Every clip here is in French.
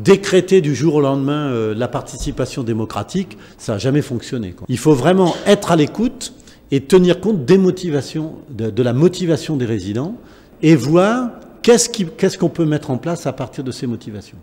Décréter du jour au lendemain la participation démocratique, ça n'a jamais fonctionné, quoi. Il faut vraiment être à l'écoute et tenir compte des motivations, de la motivation des résidents et voir qu'est-ce qu'on peut mettre en place à partir de ces motivations.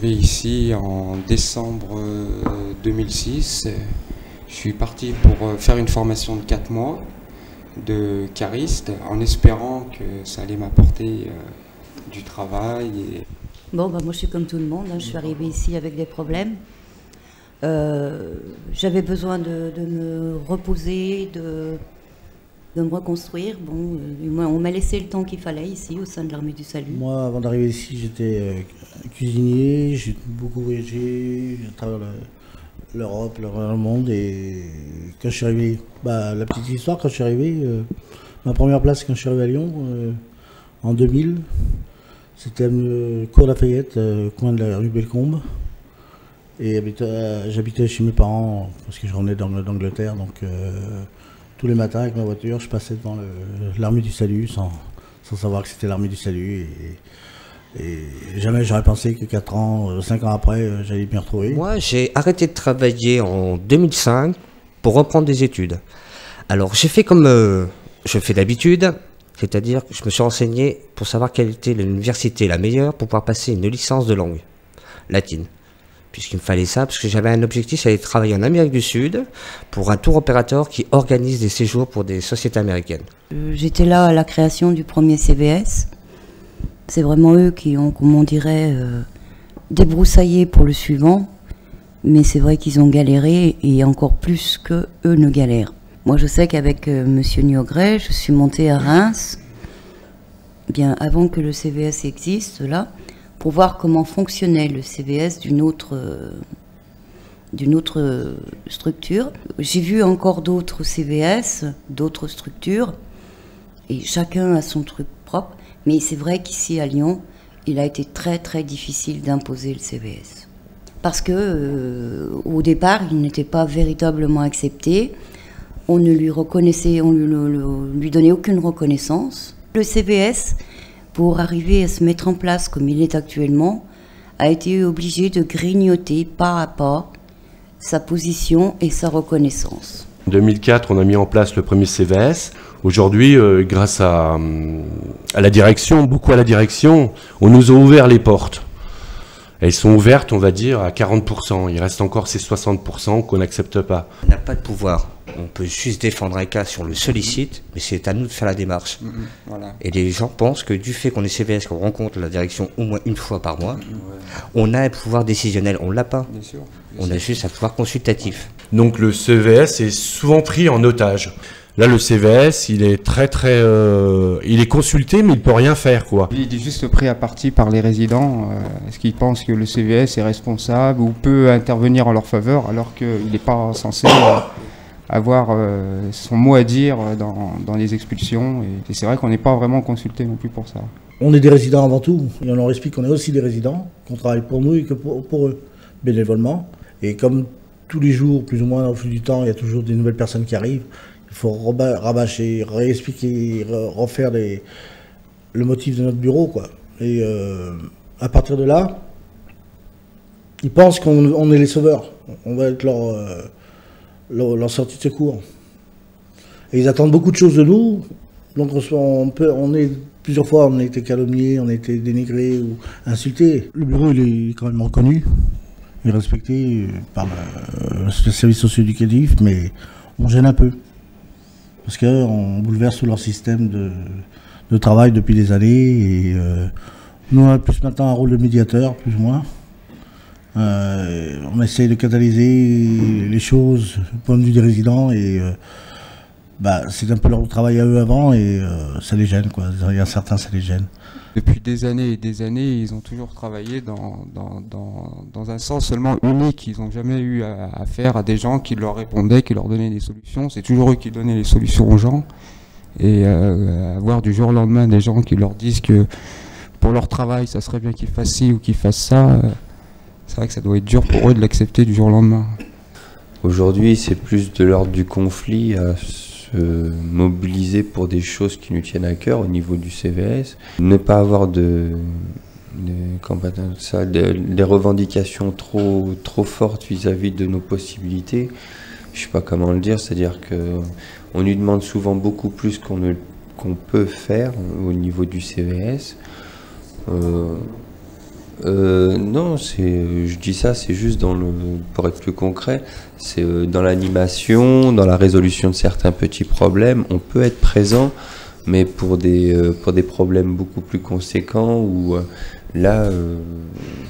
Ici en décembre 2006, je suis parti pour faire une formation de 4 mois de cariste en espérant que ça allait m'apporter du travail. Bon, bah, moi je suis comme tout le monde, hein. Je suis arrivée ici avec des problèmes. J'avais besoin de me reposer, de me reconstruire. Bon, on m'a laissé le temps qu'il fallait ici au sein de l'Armée du Salut. Moi, avant d'arriver ici, j'étais cuisinier, j'ai beaucoup voyagé à travers l'Europe, le monde. Et quand je suis arrivé, la petite histoire, quand je suis arrivé, ma première place quand je suis arrivé à Lyon, en 2000, c'était Cours Lafayette, coin de la rue Bellecombe. Et j'habitais chez mes parents parce que je revenais d'Angleterre, donc tous les matins avec ma voiture, je passais devant l'Armée du Salut sans savoir que c'était l'Armée du Salut. Et jamais j'aurais pensé que 5 ans après, j'allais m'y retrouver. Moi, j'ai arrêté de travailler en 2005 pour reprendre des études. Alors, j'ai fait comme je fais d'habitude, c'est-à-dire que je me suis renseigné pour savoir quelle était l'université la meilleure pour pouvoir passer une licence de langue latine. Puisqu'il me fallait ça, parce que j'avais un objectif, c'est d'aller travailler en Amérique du Sud pour un tour opérateur qui organise des séjours pour des sociétés américaines. J'étais là à la création du premier CVS. C'est vraiment eux qui ont, comme on dirait, débroussaillé pour le suivant. Mais c'est vrai qu'ils ont galéré et encore plus que eux ne galèrent. Moi, je sais qu'avec Monsieur Niogret, je suis montée à Reims, bien avant que le CVS existe, là, pour voir comment fonctionnait le CVS d'une autre structure. J'ai vu encore d'autres CVS, d'autres structures, et chacun a son truc propre. Mais c'est vrai qu'ici à Lyon, il a été très très difficile d'imposer le CVS. Parce que au départ, il n'était pas véritablement accepté. On ne lui reconnaissait, on lui donnait aucune reconnaissance. Le CVS, pour arriver à se mettre en place comme il est actuellement, a été obligé de grignoter pas à pas sa position et sa reconnaissance. En 2004, on a mis en place le premier CVS. Aujourd'hui, grâce à la direction, beaucoup à la direction, on nous a ouvert les portes. Elles sont ouvertes, on va dire, à 40%. Il reste encore ces 60% qu'on n'accepte pas. On n'a pas de pouvoir. On peut juste défendre un cas si on le sollicite, mais c'est à nous de faire la démarche. Voilà. Et les gens pensent que du fait qu'on est CVS, qu'on rencontre la direction au moins une fois par mois, on a un pouvoir décisionnel. On ne l'a pas. Bien sûr. On a juste un pouvoir consultatif. Donc le CVS est souvent pris en otage. Là, le CVS, il est il est consulté, mais il peut rien faire, quoi. Il est juste pris à partie par les résidents. Est-ce qu'ils pensent que le CVS est responsable ou peut intervenir en leur faveur, alors qu'il n'est pas censé avoir son mot à dire dans les expulsions. Et c'est vrai qu'on n'est pas vraiment consulté non plus pour ça. On est des résidents avant tout, et on leur explique qu'on est aussi des résidents, qu'on travaille pour nous et que pour eux, bénévolement. Et comme tous les jours, plus ou moins au fil du temps, il y a toujours des nouvelles personnes qui arrivent, il faut rabâcher, réexpliquer, refaire le motif de notre bureau, quoi. Et à partir de là, ils pensent qu'on est les sauveurs. On va être leur sortie de secours. Et ils attendent beaucoup de choses de nous. Donc plusieurs fois, on a été calomniés, on a été dénigrés ou insultés. Le bureau, il est quand même reconnu, il est respecté par le service socio-éducatif, mais on gêne un peu. Parce qu'on bouleverse tout leur système de travail depuis des années. Et nous, on a plus maintenant un rôle de médiateur, plus ou moins. On essaye de catalyser les choses du point de vue des résidents et c'est un peu leur travail à eux avant et ça les gêne, quoi. Il y a certains, ça les gêne. Depuis des années et des années, ils ont toujours travaillé dans un sens seulement unique. Ils n'ont jamais eu à faire à des gens qui leur répondaient, qui leur donnaient des solutions. C'est toujours eux qui donnaient les solutions aux gens. Et avoir du jour au lendemain des gens qui leur disent que pour leur travail, ça serait bien qu'ils fassent ci ou qu'ils fassent ça, c'est vrai que ça doit être dur pour eux de l'accepter du jour au lendemain. Aujourd'hui, c'est plus de l'ordre du conflit à se mobiliser pour des choses qui nous tiennent à cœur au niveau du CVS. Ne pas avoir des revendications trop fortes vis-à-vis de nos possibilités. Je sais pas comment le dire, c'est-à-dire qu'on nous demande souvent beaucoup plus qu'on peut faire au niveau du CVS. Non, je dis ça, c'est juste pour être plus concret, c'est dans l'animation, dans la résolution de certains petits problèmes, on peut être présent, mais pour des problèmes beaucoup plus conséquents où là,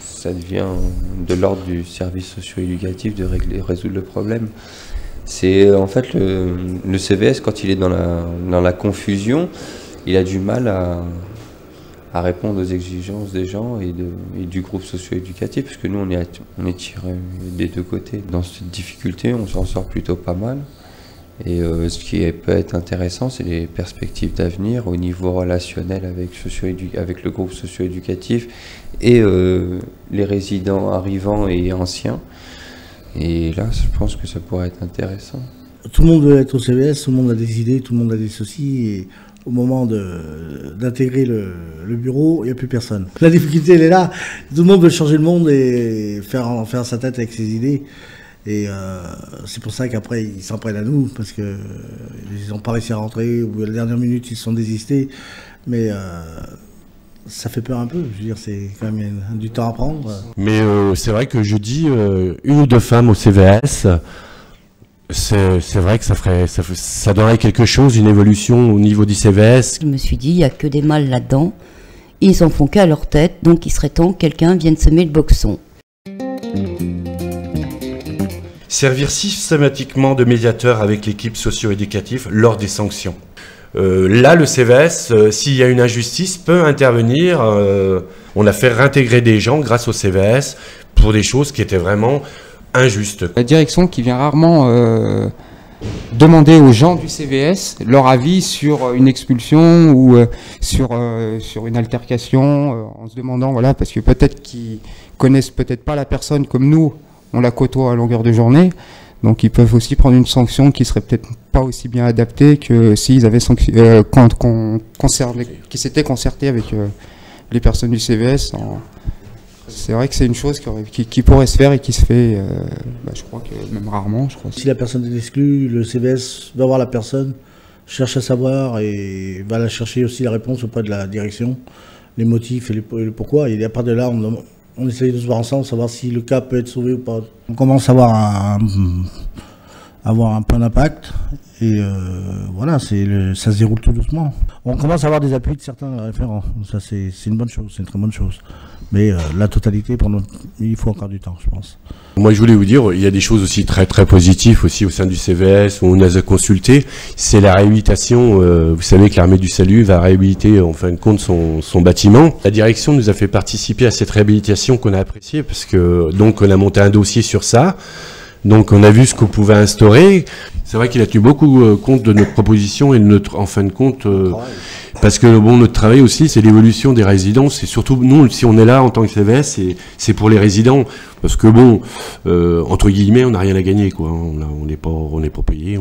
ça devient de l'ordre du service socio-éducatif de résoudre le problème. C'est en fait le CVS, quand il est dans la confusion, il a du mal à répondre aux exigences des gens et du groupe socio-éducatif, parce que nous on est tirés des deux côtés. Dans cette difficulté, on s'en sort plutôt pas mal. Et ce qui peut être intéressant, c'est les perspectives d'avenir au niveau relationnel avec le groupe socio-éducatif et les résidents arrivants et anciens. Et là, je pense que ça pourrait être intéressant. Tout le monde veut être au CVS, tout le monde a des idées, tout le monde a des soucis. Et au moment d'intégrer le bureau, il n'y a plus personne. La difficulté, elle est là. Tout le monde veut changer le monde et faire sa tête avec ses idées. Et c'est pour ça qu'après, ils s'en prennent à nous, parce qu'ils n'ont pas réussi à rentrer, ou à la dernière minute, ils se sont désistés. Mais ça fait peur un peu. Je veux dire, c'est quand même du temps à prendre. Mais c'est vrai que je dis une ou deux femmes au CVS. C'est vrai que ça donnerait quelque chose, une évolution au niveau du CVS. Je me suis dit, il n'y a que des mâles là-dedans. Ils en font qu'à leur tête, donc il serait temps que quelqu'un vienne semer le boxon. Servir systématiquement de médiateur avec l'équipe socio-éducative lors des sanctions. Là, le CVS, s'il y a une injustice, peut intervenir. On a fait réintégrer des gens grâce au CVS pour des choses qui étaient vraiment injustes. La direction qui vient rarement demander aux gens du CVS leur avis sur une expulsion ou sur une altercation, en se demandant, voilà, parce que peut-être qu'ils connaissent peut-être pas la personne comme nous, on la côtoie à longueur de journée, donc ils peuvent aussi prendre une sanction qui serait peut-être pas aussi bien adaptée que s'ils avaient qui s'étaient concertés avec les personnes du CVS. C'est vrai que c'est une chose qui pourrait se faire et qui se fait, je crois que même rarement, je crois. Si la personne est exclue, le CVS va voir la personne, cherche à savoir et va la chercher aussi la réponse auprès de la direction, les motifs et le pourquoi. Et à part de là, on essaye de se voir ensemble, savoir si le cas peut être sauvé ou pas. On commence à avoir un point d'impact et voilà, ça se déroule tout doucement. On commence à avoir des appuis de certains référents, ça c'est une bonne chose, c'est une très bonne chose. Mais la totalité, il faut encore du temps, je pense. Moi, je voulais vous dire, il y a des choses aussi très très positives aussi au sein du CVS où on a consulté. C'est la réhabilitation. Vous savez que l'Armée du Salut va réhabiliter en fin de compte son bâtiment. La direction nous a fait participer à cette réhabilitation qu'on a appréciée parce que donc on a monté un dossier sur ça. Donc on a vu ce qu'on pouvait instaurer. C'est vrai qu'il a tenu beaucoup compte de notre proposition et de notre, en fin de compte, parce que notre travail aussi, c'est l'évolution des résidents. C'est surtout nous, si on est là en tant que CVS, c'est pour les résidents, parce que entre guillemets, on n'a rien à gagner, quoi. On n'est pas payé,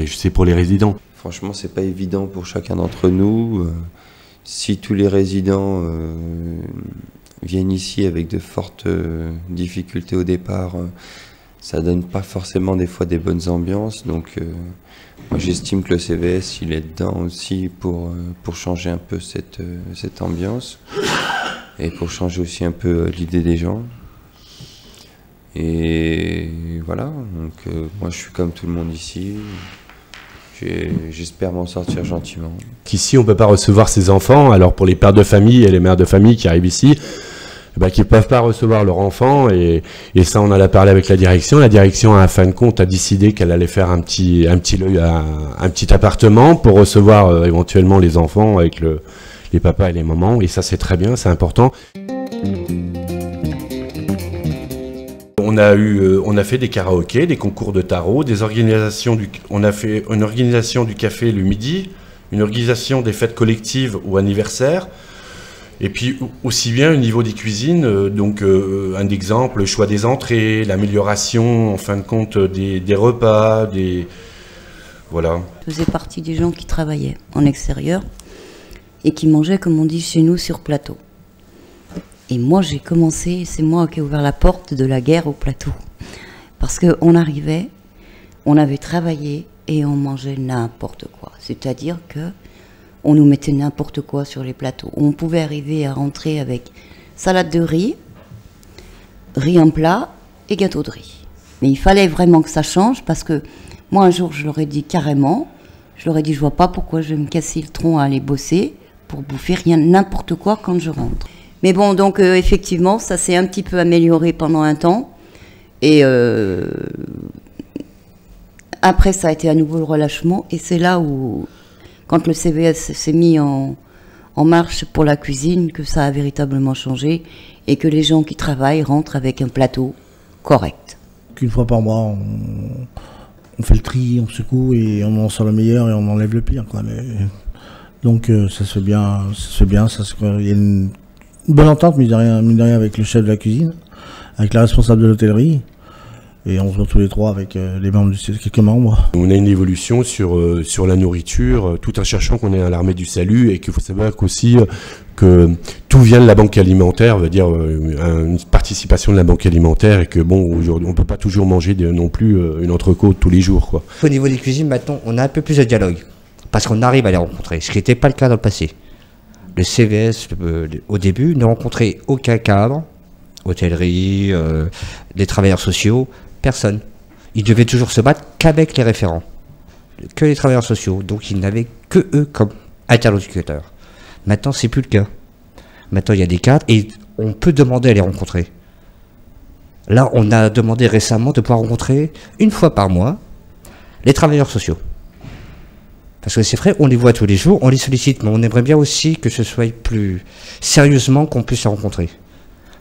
c'est pour les résidents. Franchement, c'est pas évident pour chacun d'entre nous. Si tous les résidents viennent ici avec de fortes difficultés au départ. Ça donne pas forcément des fois des bonnes ambiances, donc moi j'estime que le CVS il est dedans aussi pour changer un peu cette ambiance et pour changer aussi un peu l'idée des gens. Et voilà, donc moi je suis comme tout le monde ici, j'espère m'en sortir gentiment. Qu'ici on peut pas recevoir ses enfants, alors pour les pères de famille et les mères de famille qui arrivent ici, qui ne peuvent pas recevoir leur enfant, et ça on en a parlé avec la direction. La direction, à fin de compte, a décidé qu'elle allait faire un petit appartement pour recevoir éventuellement les enfants avec les papas et les mamans, et ça c'est très bien, c'est important. On a fait des karaokés, des concours de tarot, on a fait une organisation du café le midi, une organisation des fêtes collectives ou anniversaires, et puis aussi bien au niveau des cuisines, un exemple, le choix des entrées, l'amélioration en fin de compte des repas, voilà. Je faisais partie des gens qui travaillaient en extérieur et qui mangeaient, comme on dit chez nous, sur plateau. Et moi, j'ai commencé, c'est moi qui ai ouvert la porte de la guerre au plateau. Parce qu'on arrivait, on avait travaillé et on mangeait n'importe quoi. C'est-à-dire qu'on nous mettait n'importe quoi sur les plateaux. On pouvait arriver à rentrer avec salade de riz en plat et gâteau de riz. Mais il fallait vraiment que ça change parce que moi, un jour, je leur ai dit carrément, je vois pas pourquoi je vais me casser le tronc à aller bosser pour bouffer n'importe quoi quand je rentre. Mais bon, donc effectivement, ça s'est un petit peu amélioré pendant un temps. Et après, ça a été à nouveau le relâchement. Et c'est là où, quand le CVS s'est mis en marche pour la cuisine, que ça a véritablement changé. Et que les gens qui travaillent rentrent avec un plateau correct. Qu'une fois par mois, on fait le tri, on secoue et on en sort le meilleur et on enlève le pire, quoi. Donc ça se fait bien, il y a une bonne entente, mine de rien, avec le chef de la cuisine, avec la responsable de l'hôtellerie, et on se retrouve tous les trois avec les membres quelques membres. On a une évolution sur la nourriture, tout en cherchant qu'on est à l'armée du salut, et qu'il faut savoir qu'aussi que tout vient de la banque alimentaire, veut dire une participation de la banque alimentaire, et que bon, aujourd'hui, on peut pas toujours manger non plus une entrecôte tous les jours, quoi. Au niveau des cuisines, maintenant, on a un peu plus de dialogue, parce qu'on arrive à les rencontrer, ce qui n'était pas le cas dans le passé. Le CVS, au début, ne rencontrait aucun cadre, hôtellerie, des travailleurs sociaux, personne. Ils devaient toujours se battre qu'avec les référents, que les travailleurs sociaux. Donc ils n'avaient que eux comme interlocuteurs. Maintenant, c'est plus le cas. Maintenant, il y a des cadres et on peut demander à les rencontrer. Là, on a demandé récemment de pouvoir rencontrer une fois par mois les travailleurs sociaux. Parce que c'est vrai, on les voit tous les jours, on les sollicite, mais on aimerait bien aussi que ce soit plus sérieusement qu'on puisse les rencontrer.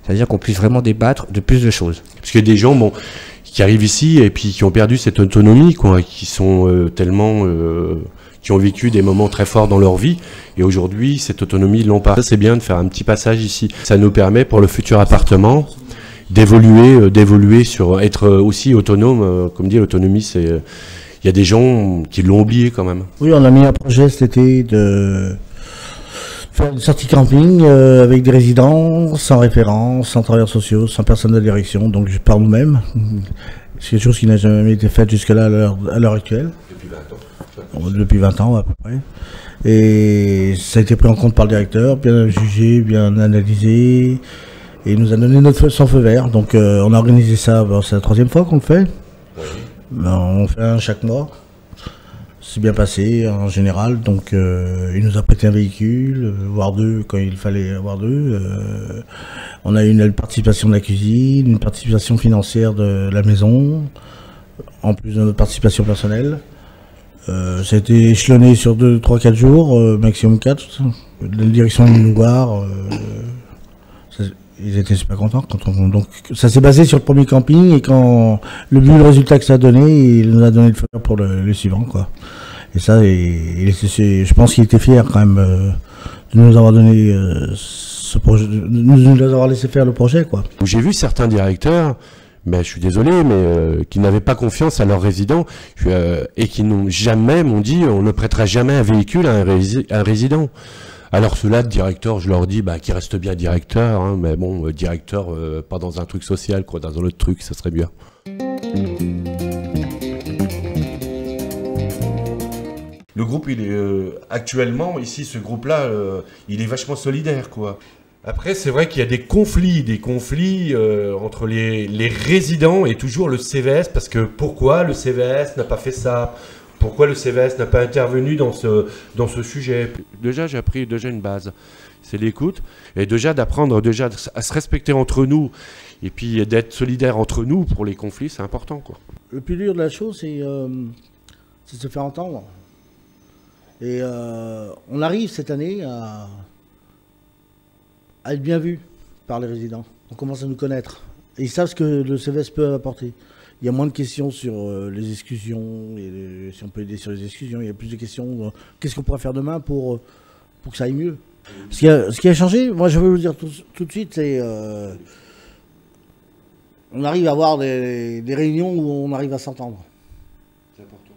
C'est-à-dire qu'on puisse vraiment débattre de plus de choses. Parce qu'il y a des gens qui arrivent ici et puis qui ont perdu cette autonomie, quoi, qui sont qui ont vécu des moments très forts dans leur vie, et aujourd'hui, cette autonomie, ils l'ont pas. Ça, c'est bien de faire un petit passage ici. Ça nous permet, pour le futur appartement, d'évoluer sur être aussi autonome. Comme dit, l'autonomie, c'est... Il y a des gens qui l'ont oublié quand même. Oui, on a mis un projet cet été de faire une sortie camping avec des résidents, sans référents, sans travailleurs sociaux, sans personne de direction, donc par nous-mêmes. C'est quelque chose qui n'a jamais été fait jusque-là à l'heure actuelle. Depuis 20 ans. Depuis 20 ans à peu près. Et ça a été pris en compte par le directeur, bien jugé, bien analysé, et il nous a donné son feu vert. Donc on a organisé ça, c'est la 3e fois qu'on le fait. Oui. On fait un chaque mois. C'est bien passé en général, donc il nous a prêté un véhicule, voire 2 quand il fallait avoir 2. On a eu une participation de la cuisine, une participation financière de la maison, en plus de notre participation personnelle. Ça a été échelonné sur 2, 3, 4 jours, maximum 4. La direction est venue nous voir. Ils étaient super contents. Donc ça s'est basé sur le premier camping, et quand le résultat que ça a donné, il nous a donné le feu pour le suivant, quoi. Et ça, je pense qu'il était fier quand même de nous avoir donné ce projet, de nous avoir laissé faire le projet, quoi. J'ai vu certains directeurs, mais je suis désolé, mais qui n'avaient pas confiance à leurs résidents et qui m'ont dit on ne prêtera jamais un véhicule à un résident. Alors ceux-là, directeur, je leur dis qu'ils restent bien directeurs, hein, mais bon, directeur, pas dans un truc social, quoi, dans un autre truc, ça serait bien. Le groupe, il est actuellement, ici, ce groupe-là, il est vachement solidaire, quoi. Après, c'est vrai qu'il y a des conflits entre les résidents et toujours le CVS, parce que pourquoi le CVS n'a pas fait ça ? Pourquoi le CVS n'a pas intervenu dans ce sujet? Déjà, j'ai appris une base, c'est l'écoute, et déjà d'apprendre à se respecter entre nous, et puis d'être solidaires entre nous pour les conflits, c'est important, quoi. Le plus dur de la chose, c'est de se faire entendre. Et on arrive cette année à être bien vu par les résidents. On commence à nous connaître. Et ils savent ce que le CVS peut apporter. Il y a moins de questions sur les exclusions, si on peut aider sur les exclusions. Il y a plus de questions, qu'est-ce qu'on pourrait faire demain pour que ça aille mieux. Ce qui a changé, moi je veux vous dire tout de suite, c'est on arrive à avoir des réunions où on arrive à s'entendre. C'est important.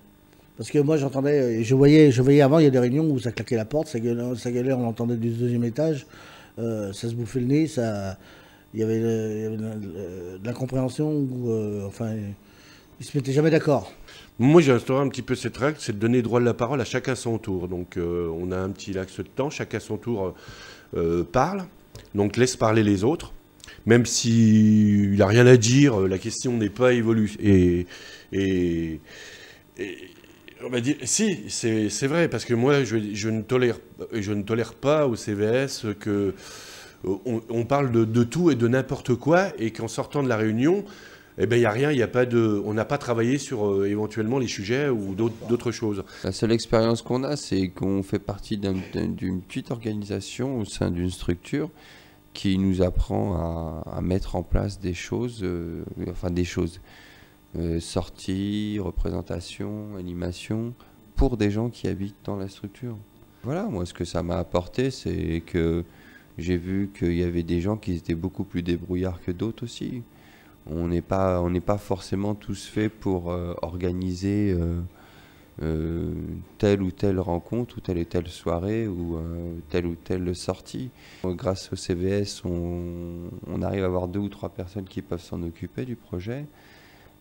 Parce que moi j'entendais, je voyais avant, il y a des réunions où ça claquait la porte, ça gueulait, on l'entendait du deuxième étage, ça se bouffait le nez, il y avait de l'incompréhension, enfin, ils se mettaient jamais d'accord. Moi, j'ai instauré un petit peu cette règle, c'est de donner droit de la parole à chacun son tour. Donc, on a un petit laps de temps, chacun son tour parle, donc laisse parler les autres. Même s'il n'a rien à dire, la question n'est pas évolue. Et on va dire, si, c'est vrai, parce que moi, je ne tolère pas au CVS que on parle de tout et de n'importe quoi, et qu'en sortant de la réunion, eh ben, il n'y a rien, on n'a pas travaillé sur éventuellement les sujets ou d'autres choses. La seule expérience qu'on a, c'est qu'on fait partie d'une petite organisation au sein d'une structure qui nous apprend à mettre en place des choses, sorties, représentations, animations, pour des gens qui habitent dans la structure. Voilà, moi ce que ça m'a apporté, c'est que j'ai vu qu'il y avait des gens qui étaient beaucoup plus débrouillards que d'autres aussi. On n'est pas forcément tous faits pour organiser telle ou telle rencontre, ou telle soirée, ou telle ou telle sortie. Grâce au CVS, on arrive à avoir 2 ou 3 personnes qui peuvent s'en occuper du projet.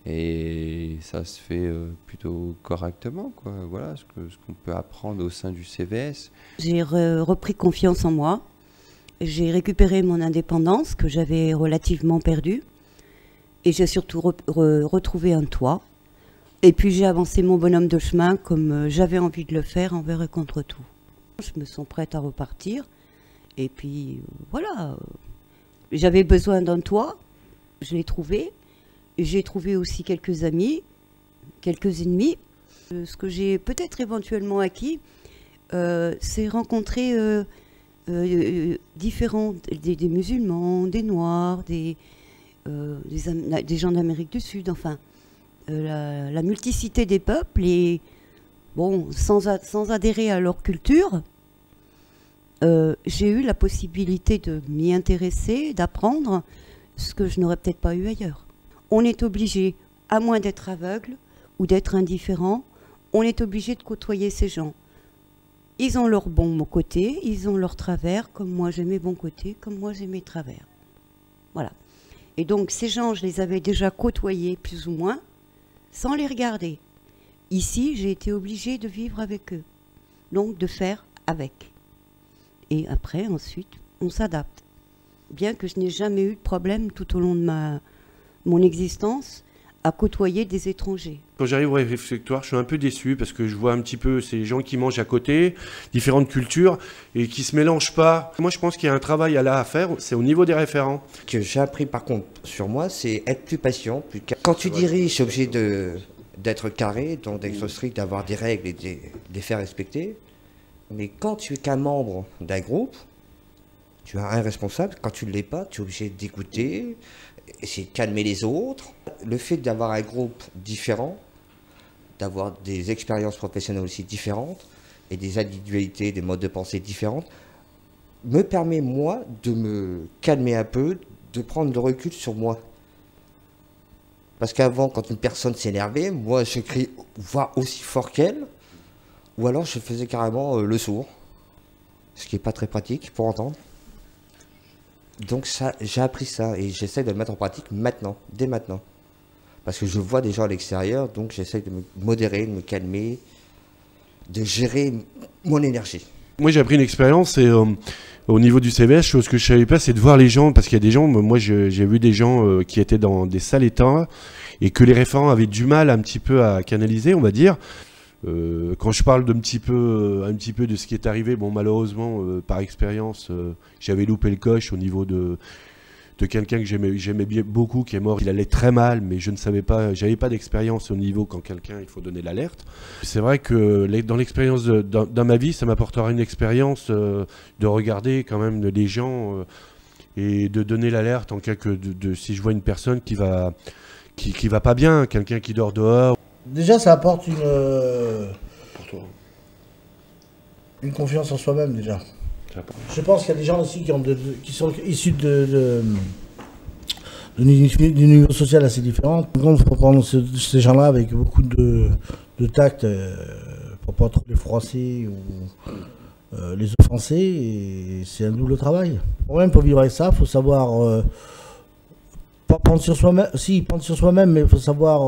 Et ça se fait plutôt correctement, quoi. Voilà ce qu'on peut apprendre au sein du CVS. J'ai repris confiance en moi. J'ai récupéré mon indépendance que j'avais relativement perdue. Et j'ai surtout retrouvé un toit. Et puis j'ai avancé mon bonhomme de chemin comme j'avais envie de le faire envers et contre tout. Je me sens prête à repartir. Et puis voilà. J'avais besoin d'un toit. Je l'ai trouvé. J'ai trouvé aussi quelques amis, quelques ennemis. Ce que j'ai peut-être éventuellement acquis, c'est rencontrer différents, des musulmans, des noirs, des gens d'Amérique du Sud, enfin, la multiplicité des peuples, et bon, sans adhérer à leur culture, j'ai eu la possibilité de m'y intéresser, d'apprendre ce que je n'aurais peut-être pas eu ailleurs. On est obligé, à moins d'être aveugle ou d'être indifférent, on est obligé de côtoyer ces gens. Ils ont leur bon côté, ils ont leur travers, comme moi j'ai mes bons côtés, comme moi j'ai mes travers. Voilà. Et donc ces gens, je les avais déjà côtoyés plus ou moins, sans les regarder. Ici, j'ai été obligée de vivre avec eux, donc de faire avec. Et après, ensuite, on s'adapte. Bien que je n'ai jamais eu de problème tout au long de mon existence à côtoyer des étrangers. Quand j'arrive au réfectoire, je suis un peu déçu parce que je vois un petit peu ces gens qui mangent à côté, différentes cultures, et qui ne se mélangent pas. Moi, je pense qu'il y a un travail à faire, c'est au niveau des référents. Ce que j'ai appris par contre sur moi, c'est être plus patient. Quand tu diriges, tu es obligé d'être carré, donc d'être strict, d'avoir des règles et de les faire respecter. Mais quand tu es qu'un membre d'un groupe, tu as un responsable. Quand tu ne l'es pas, tu es obligé d'écouter, essayer de calmer les autres. Le fait d'avoir un groupe différent, d'avoir des expériences professionnelles aussi différentes, et des individualités, des modes de pensée différentes, me permet, moi, de me calmer un peu, de prendre le recul sur moi. Parce qu'avant, quand une personne s'énervait, moi, je criais voire aussi fort qu'elle, ou alors je faisais carrément le sourd, ce qui n'est pas très pratique pour entendre. Donc ça, j'ai appris ça et j'essaie de le mettre en pratique maintenant, dès maintenant. Parce que je vois des gens à l'extérieur, donc j'essaie de me modérer, de me calmer, de gérer mon énergie. Moi j'ai appris une expérience et au niveau du CVS, chose que je ne savais pas, c'est de voir les gens, parce qu'il y a des gens, moi j'ai vu des gens qui étaient dans des sales états et que les référents avaient du mal un petit peu à canaliser, on va dire. Quand je parle un petit peu de ce qui est arrivé, bon malheureusement par expérience j'avais loupé le coche au niveau de quelqu'un que j'aimais bien beaucoup qui est mort. Il allait très mal, mais je ne savais pas, j'avais pas d'expérience au niveau quand quelqu'un il faut donner l'alerte. C'est vrai que dans l'expérience dans ma vie, ça m'apportera une expérience de regarder quand même les gens et de donner l'alerte en cas que si je vois une personne qui va pas bien, quelqu'un qui dort dehors. Déjà, ça apporte une confiance en soi-même, déjà. Je pense qu'il y a des gens aussi qui sont issus d'un niveau social assez différent. Donc, il faut prendre ces gens-là avec beaucoup de tact pour pas trop les froisser ou les offenser. Et c'est un double travail. Le problème, pour vivre avec ça, il faut savoir pas prendre sur soi-même. Si, prendre sur soi-même, mais il faut savoir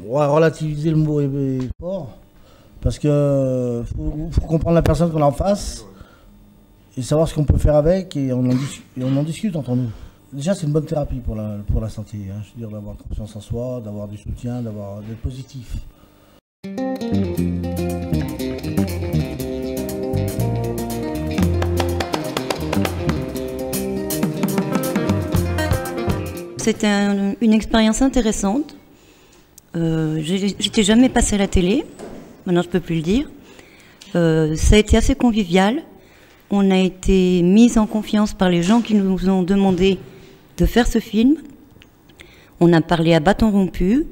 relativiser le mot est fort. Parce que faut comprendre la personne qu'on a en face et savoir ce qu'on peut faire avec et on en discute entre nous. Déjà, c'est une bonne thérapie pour la santé. Hein. Je veux dire, d'avoir confiance en soi, d'avoir du soutien, d'être positif. C'était une expérience intéressante. J'étais jamais passée à la télé. Maintenant, je ne peux plus le dire. Ça a été assez convivial. On a été mis en confiance par les gens qui nous ont demandé de faire ce film. On a parlé à bâton rompu.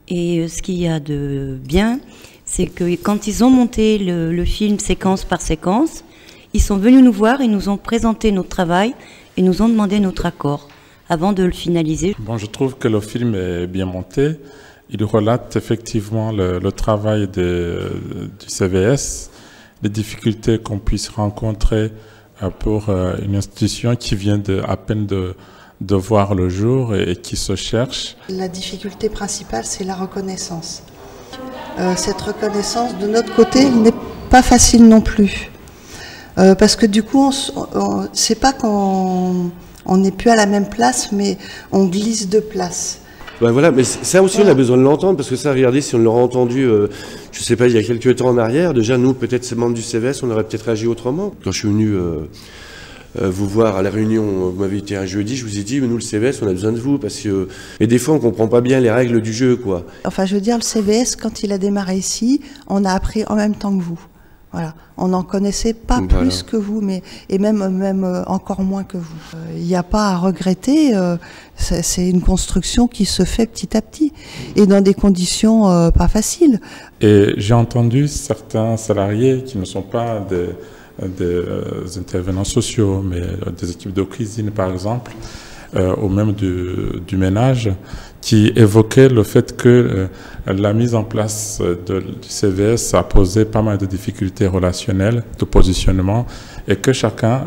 Et ce qu'il y a de bien, c'est que quand ils ont monté le film séquence par séquence, ils sont venus nous voir, ils nous ont présenté notre travail et nous ont demandé notre accord avant de le finaliser. Bon, je trouve que le film est bien monté. Il relate effectivement le travail du CVS, les difficultés qu'on puisse rencontrer pour une institution qui vient à peine de voir le jour et qui se cherche. La difficulté principale, c'est la reconnaissance. Cette reconnaissance, de notre côté, n'est pas facile non plus. Parce que du coup, c'est pas qu'on n'est plus à la même place, mais on glisse de place. Ben voilà, mais ça aussi on a besoin de l'entendre, parce que ça, regardez, si on l'aurait entendu, je sais pas, il y a quelques temps en arrière, déjà nous, peut-être ces membres du CVS, on aurait peut-être réagi autrement. Quand je suis venu vous voir à la réunion, vous m'avez été un jeudi, je vous ai dit, nous le CVS, on a besoin de vous, parce que... Et des fois, on comprend pas bien les règles du jeu, quoi. Enfin, je veux dire, le CVS, quand il a démarré ici, on a appris en même temps que vous. Voilà, on n'en connaissait pas plus que vous, et même encore moins que vous. Il n'y a pas à regretter, c'est une construction qui se fait petit à petit, et dans des conditions pas faciles. Et j'ai entendu certains salariés qui ne sont pas des intervenants sociaux, mais des équipes de cuisine par exemple, ou même du ménage, qui évoquait le fait que la mise en place du CVS a posé pas mal de difficultés relationnelles, de positionnement, et que chacun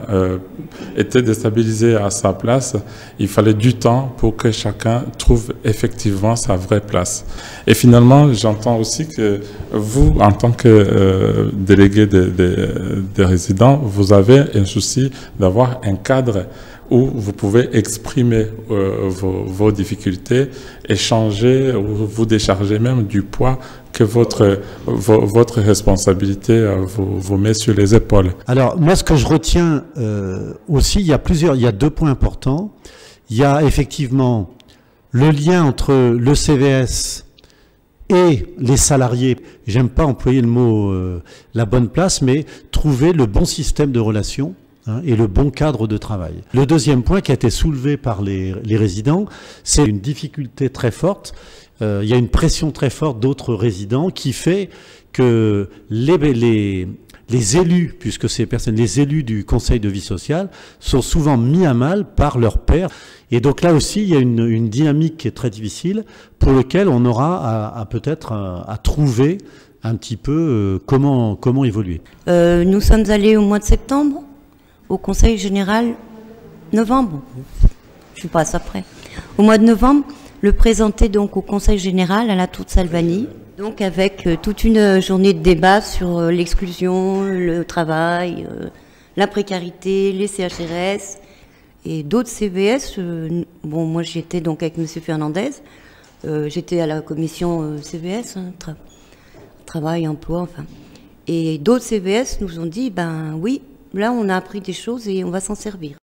était déstabilisé à sa place. Il fallait du temps pour que chacun trouve effectivement sa vraie place. Et finalement, j'entends aussi que vous, en tant que délégué des résidents, vous avez un souci d'avoir un cadre où vous pouvez exprimer vos difficultés, échanger ou vous décharger même du poids que votre responsabilité vous met sur les épaules. Alors moi, ce que je retiens aussi, il y a deux points importants. Il y a effectivement le lien entre le CVS et les salariés. J'aime pas employer le mot la bonne place, mais trouver le bon système de relations et le bon cadre de travail. Le deuxième point qui a été soulevé par les résidents, c'est une difficulté très forte. Il y a une pression très forte d'autres résidents qui fait que les élus, puisque ces personnes, les élus du Conseil de vie sociale, sont souvent mis à mal par leurs pairs. Et donc là aussi, il y a une dynamique qui est très difficile, pour laquelle on aura peut-être à trouver un petit peu comment évoluer. Nous sommes allés au mois de septembre au Conseil général, novembre, je suis pas à ça près. Au mois de novembre, le présenter donc au Conseil général à la Tour de Salvani, donc avec toute une journée de débat sur l'exclusion, le travail, la précarité, les CHRS et d'autres CVS. Bon, moi j'y étais donc avec M. Fernandez. J'étais à la commission CVS, hein, travail, emploi, enfin. Et d'autres CVS nous ont dit, ben oui, là on a appris des choses et on va s'en servir.